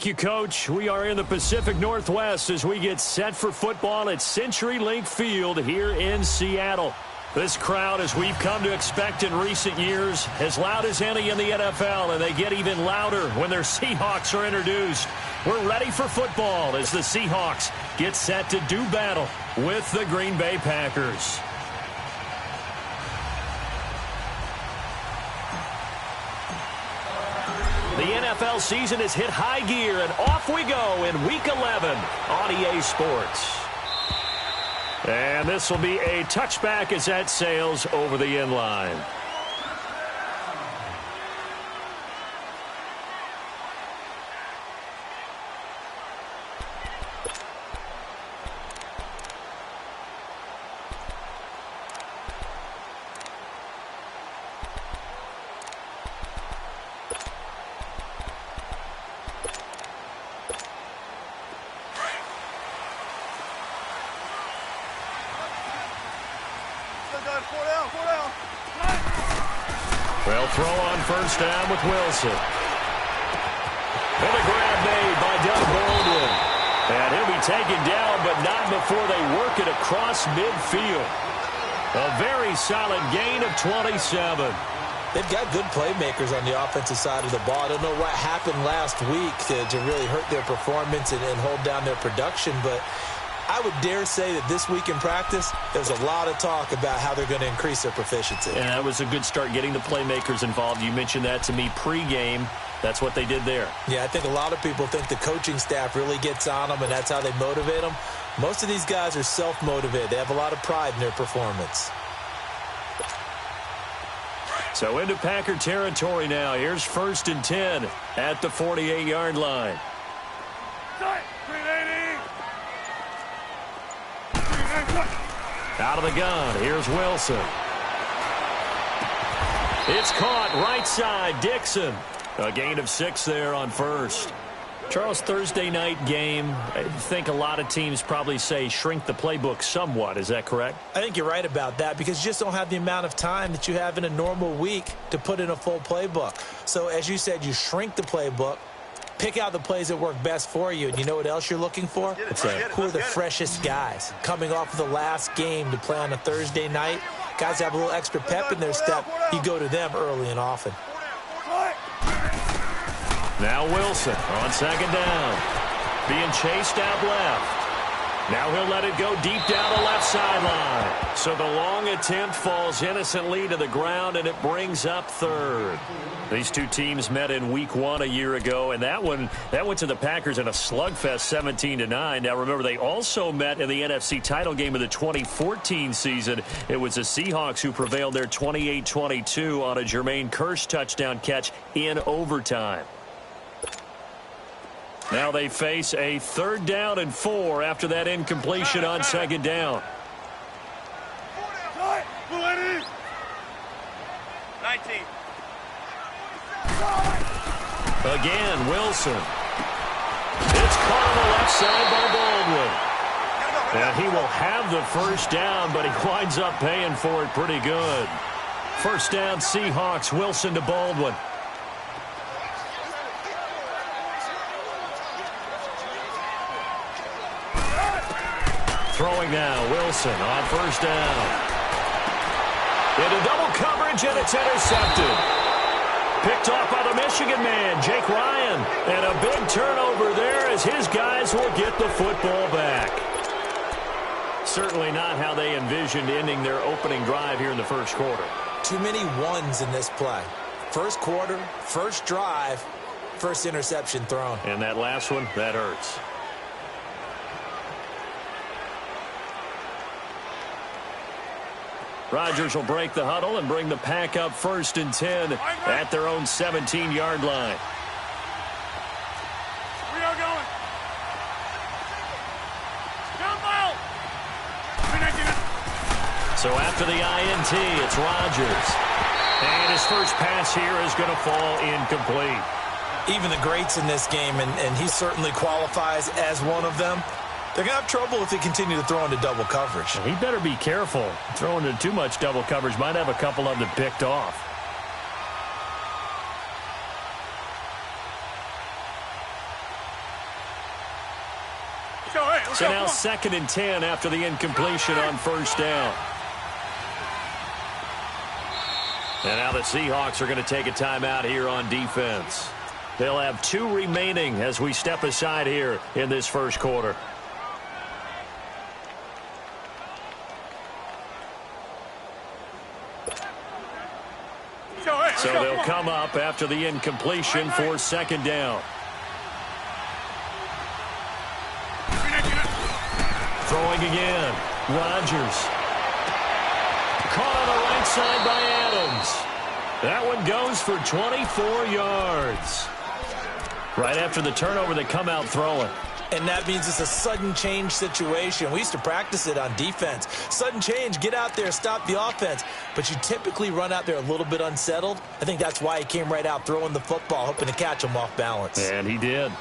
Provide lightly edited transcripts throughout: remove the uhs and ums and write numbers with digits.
Thank you, Coach. We are in the Pacific Northwest as we get set for football at CenturyLink Field here in Seattle. This crowd, as we've come to expect in recent years, as loud as any in the NFL, and they get even louder when their Seahawks are introduced. We're ready for football as the Seahawks get set to do battle with the Green Bay Packers. The NFL season has hit high gear, and off we go in Week 11 on EA Sports. And this will be a touchback as that sails over the end line. Well, throw on first down with Wilson. And a grab made by Doug Baldwin. And he'll be taken down, but not before they work it across midfield. A very solid gain of 27. They've got good playmakers on the offensive side of the ball. I don't know what happened last week to really hurt their performance and hold down their production, but I would dare say that this week in practice, there's a lot of talk about how they're going to increase their proficiency. And that was a good start getting the playmakers involved. You mentioned that to me pregame. That's what they did there. Yeah, I think a lot of people think the coaching staff really gets on them, and that's how they motivate them. Most of these guys are self-motivated. They have a lot of pride in their performance. So into Packer territory now. Here's 1st and 10 at the 48-yard line. Out of the gun, here's Wilson. It's caught right side, Dixon. A gain of 6 there on first. Charles, Thursday night game, I think a lot of teams probably say shrink the playbook somewhat. Is that correct? I think you're right about that because you just don't have the amount of time that you have in a normal week to put in a full playbook. So as you said, you shrink the playbook, pick out the plays that work best for you, and you know what else you're looking for? Who are the freshest guys coming off of the last game to play on a Thursday night? Guys have a little extra pep in their step. You go to them early and often. Now Wilson on 2nd down. Being chased out left. Now he'll let it go deep down the left sideline. So the long attempt falls innocently to the ground, and it brings up 3rd. These two teams met in Week 1 a year ago, and that went to the Packers in a slugfest 17-9. Now remember, they also met in the NFC title game of the 2014 season. It was the Seahawks who prevailed there 28-22 on a Jermaine Kearse touchdown catch in overtime. Now they face a 3rd down and 4 after that incompletion on 2nd down. 19. Again, Wilson. It's caught on the left side by Baldwin. And he will have the 1st down, but he winds up paying for it pretty good. 1st down, Seahawks, Wilson to Baldwin. Throwing now, Wilson on 1st down. Into double coverage, and it's intercepted. Picked off by the Michigan man, Jake Ryan. And a big turnover there as his guys will get the football back. Certainly not how they envisioned ending their opening drive here in the 1st quarter. Too many ones in this play. 1st quarter, 1st drive, 1st interception thrown. And that last one, that hurts. Rodgers will break the huddle and bring the Pack up 1st and 10 at their own 17-yard line. We are going. Jump out. So after the INT, it's Rodgers. And his first pass here is going to fall incomplete. Even the greats in this game, and he certainly qualifies as one of them, they're going to have trouble if they continue to throw into double coverage. He better be careful. Throwing into too much double coverage might have a couple of them picked off. So now 2nd and 10 after the incompletion on first down. And now the Seahawks are going to take a timeout here on defense. They'll have 2 remaining as we step aside here in this first quarter. So they'll come up after the incompletion for 2nd down. Throwing again. Rodgers. Caught on the right side by Adams. That one goes for 24 yards. Right after the turnover, they come out throwing. And that means it's a sudden change situation. We used to practice it on defense. Sudden change, get out there, stop the offense. But you typically run out there a little bit unsettled. I think that's why he came right out throwing the football, hoping to catch him off balance. And he did.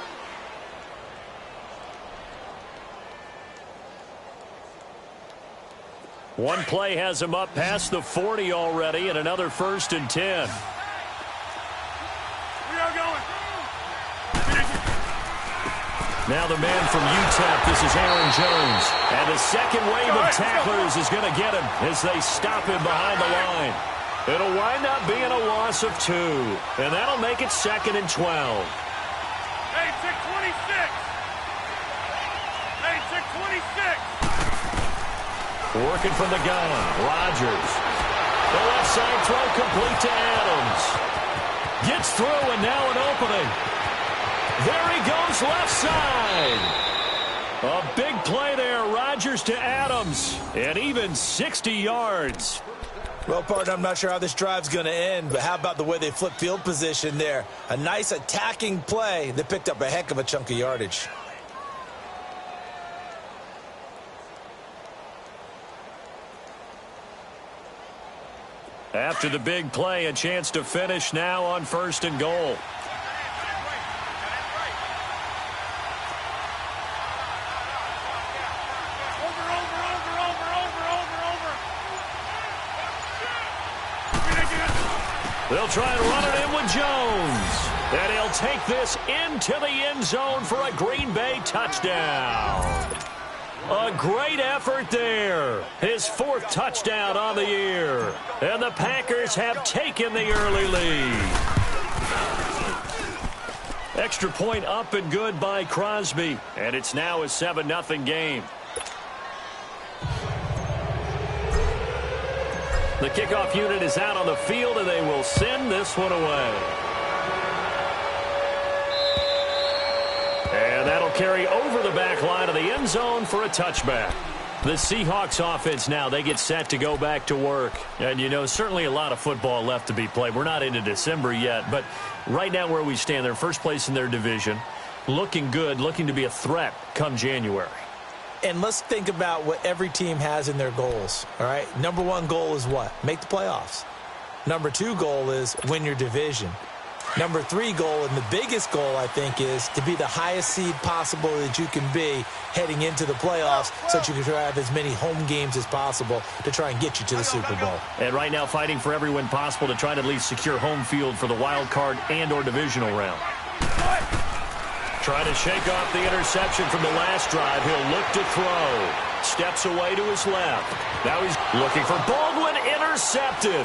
One play has him up past the 40 already, and another 1st and 10. We are going. Now the man from UTEP, this is Aaron Jones. And the second wave of tacklers is going to get him as they stop him behind the line. It'll wind up being a loss of 2. And that'll make it 2nd and 12. Hey, 626. Hey, 626. Working from the gun, Rodgers. The left side throw complete to Adams. Gets through and now an opening. There he goes left side. A big play there, Rodgers to Adams. And even 60 yards. Well, partner, I'm not sure how this drive's going to end, but how about the way they flip field position there? A nice attacking play. They picked up a heck of a chunk of yardage. After the big play, a chance to finish now on 1st and goal. They'll try and run it in with Jones. And he'll take this into the end zone for a Green Bay touchdown. A great effort there. His 4th touchdown on the year. And the Packers have taken the early lead. Extra point up and good by Crosby. And it's now a 7-0 game. The kickoff unit is out on the field, and they will send this one away. And that'll carry over the back line of the end zone for a touchback. The Seahawks offense now, they get set to go back to work. And, you know, certainly a lot of football left to be played. We're not into December yet, but right now where we stand, they're first place in their division. Looking good, looking to be a threat come January. And let's think about what every team has in their goals, all right? Number 1 goal is what? Make the playoffs. Number 2 goal is win your division. Number 3 goal, and the biggest goal, I think, is to be the highest seed possible that you can be heading into the playoffs so that you can try to have as many home games as possible to try and get you to the Super Bowl. And right now fighting for every win possible to try to at least secure home field for the wild card and or divisional round. Trying to shake off the interception from the last drive. He'll look to throw. Steps away to his left. Now he's looking for Baldwin. Intercepted.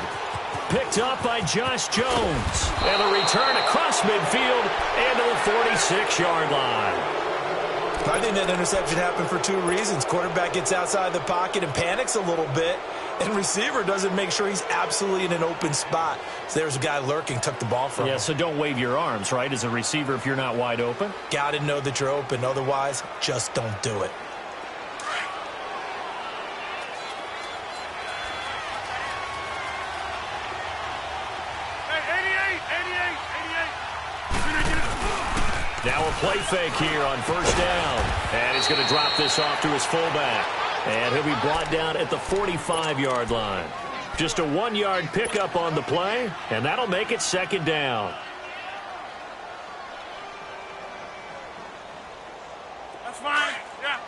Picked up by Josh Jones. And a return across midfield and to the 46-yard line. I think that interception happened for 2 reasons. Quarterback gets outside the pocket and panics a little bit. And receiver doesn't make sure he's absolutely in an open spot. So there's a guy lurking, took the ball from him. Yeah, so don't wave your arms, right, as a receiver if you're not wide open. Got to know that you're open. Otherwise, just don't do it. Now a play fake here on first down. And he's going to drop this off to his fullback. And he'll be brought down at the 45-yard line. Just a 1-yard pickup on the play, and that'll make it 2nd down. That's fine. Yeah.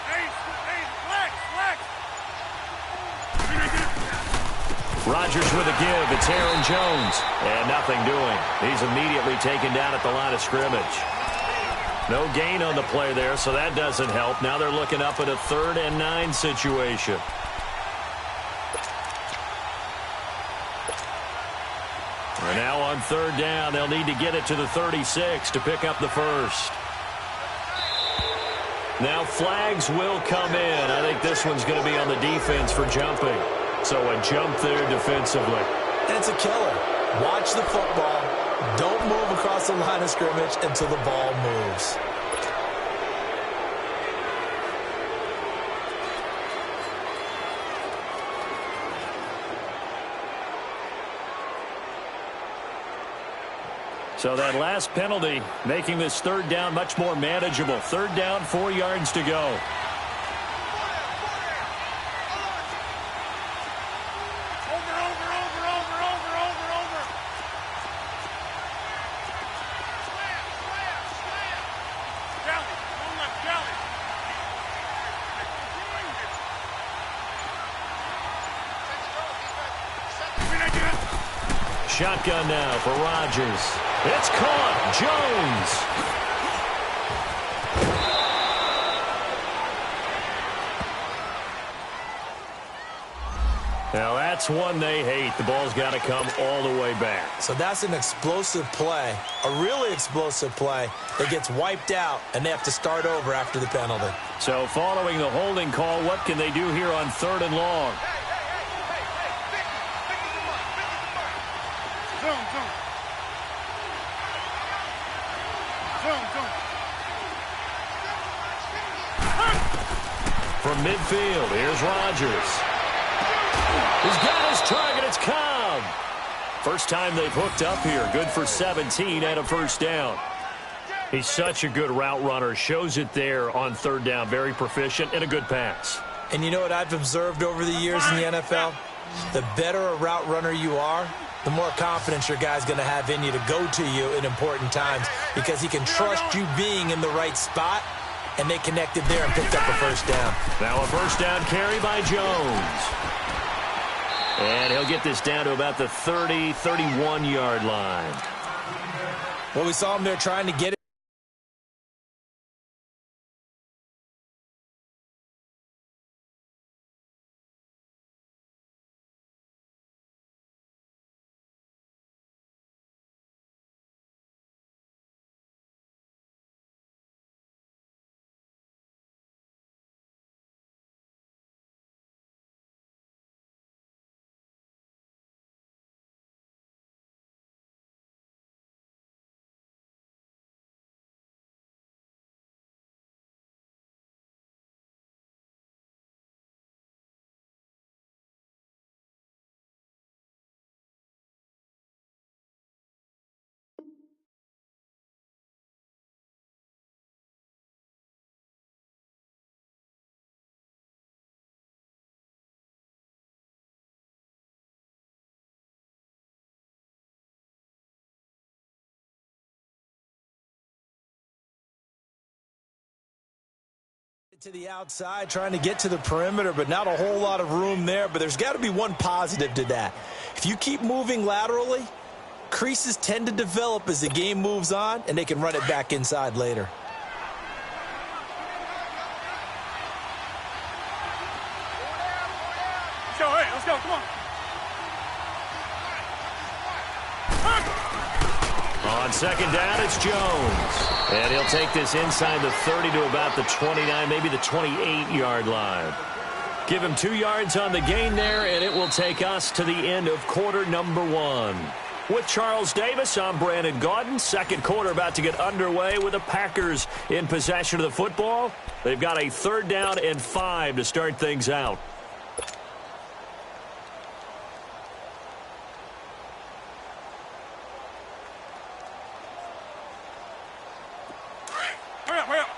Hey, flex. Rodgers with a give. It's Aaron Jones. And nothing doing. He's immediately taken down at the line of scrimmage. No gain on the play there, so that doesn't help. Now they're looking up at a 3rd and 9 situation. And now on 3rd down, they'll need to get it to the 36 to pick up the first. Now flags will come in. I think this one's going to be on the defense for jumping. So a jump there defensively. And it's a killer. Watch the football. Don't move across the line of scrimmage until the ball moves. So that last penalty making this 3rd down much more manageable. 3rd down, 4 yards to go. Shotgun now for Rodgers. It's caught. Jones. Now that's one they hate. The ball's got to come all the way back. So that's an explosive play, a really explosive play that gets wiped out, and they have to start over after the penalty. So following the holding call, what can they do here on 3rd and long? From midfield, here's Rodgers. He's got his target. It's Cobb. First time they've hooked up here. Good for 17 and a 1st down. He's such a good route runner. Shows it there on 3rd down. Very proficient and a good pass. And you know what I've observed over the years in the NFL? The better a route runner you are, the more confidence your guy's going to have in you to go to you in important times because he can trust you being in the right spot, and they connected there and picked up a 1st down. Now a 1st down carry by Jones. And he'll get this down to about the 30, 31-yard line. Well, we saw him there trying to get it. To the outside, trying to get to the perimeter, but not a whole lot of room there. But there's got to be one positive to that. If you keep moving laterally, creases tend to develop as the game moves on, and they can run it back inside later. Let's go, come on. On 2nd down, it's Jones. And he'll take this inside the 30 to about the 29, maybe the 28-yard line. Give him 2 yards on the gain there, and it will take us to the end of quarter number 1. With Charles Davis, I'm Brandon Gaudin. 2nd quarter about to get underway with the Packers in possession of the football. They've got a 3rd down and 5 to start things out. Hurry up.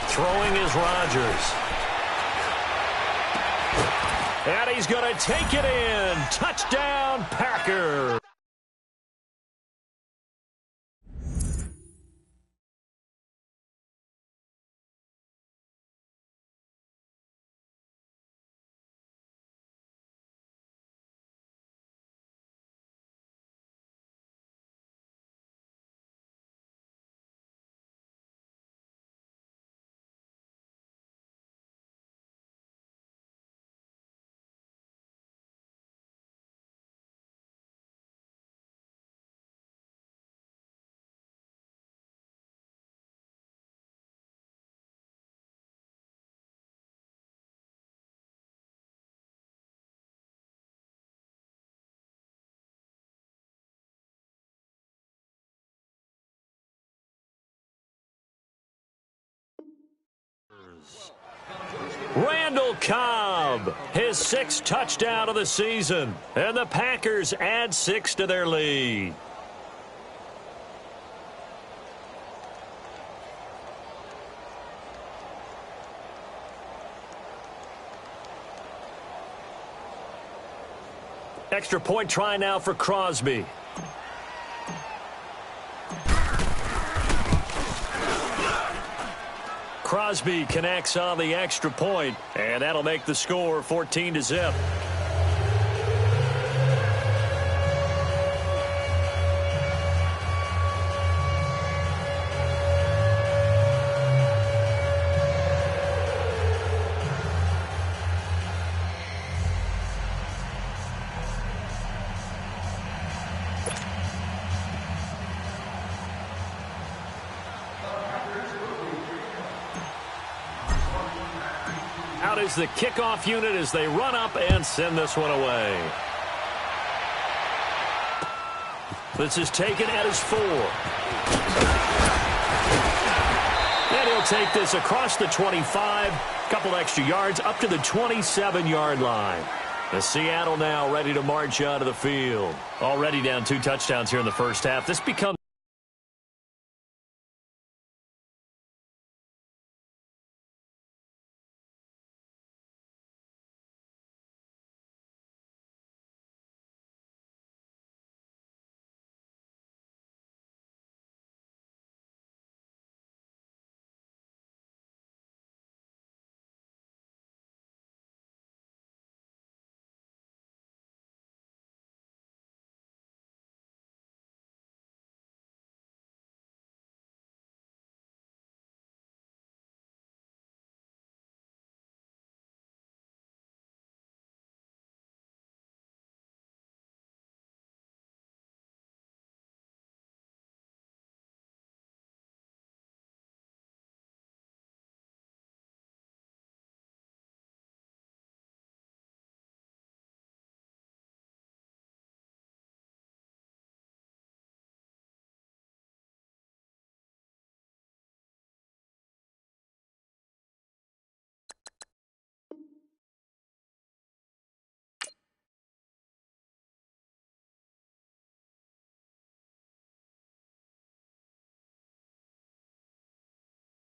Throwing is Rodgers. And he's going to take it in. Touchdown, Packers. Randall Cobb, his 6th touchdown of the season, and the Packers add 6 to their lead. Extra point try now for Crosby. Crosby connects on the extra point, and that'll make the score 14-0. Out is the kickoff unit as they run up and send this one away. This is taken at his 4. And he'll take this across the 25, couple extra yards up to the 27-yard line. The Seattle now ready to march out of the field. Already down 2 touchdowns here in the first half. This becomes